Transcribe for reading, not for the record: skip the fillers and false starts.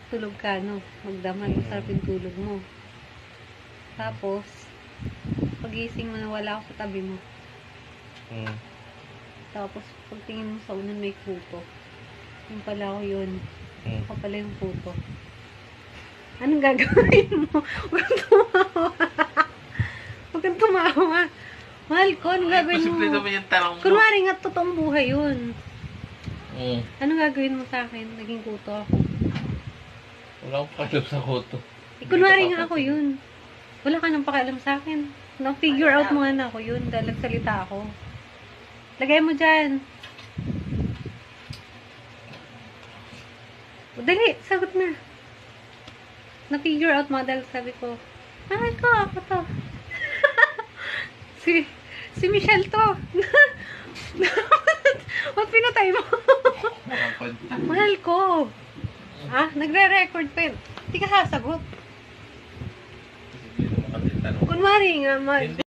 tulog ka, no? Magdamag, masarap yung tulog mo. Tapos, pagising mo na wala ako sa tabi mo. Tapos, pagtingin mo sa unan may kuto. Yung pala ako yun. Ako pala yung kuto. Anong gagawin mo? Huwag kang tumawa. Huwag kang tumawa. Mahal ko, anong gagawin mo? Posible naman yung tanong mo. Kunwari nga, totoong buhay yun. Mm. Anong gagawin mo sa akin? Naging kuto ako. Wala akong pakialam sa kuto. Kunwari nga ako yun. Wala ka nang pakialam sa akin. Na-figure out mo nga na ako yun dahil nagsalita ako. Lagay mo dyan. O, dali, sagot na. Na-figure out mo dahil sabi ko, mahal ko, ako to. si Michelle to. Ba't pinatay mo? Mahal ko. Ah, nagre-record pa yun. Hindi ka sasagot. Kunwari nga, mahal.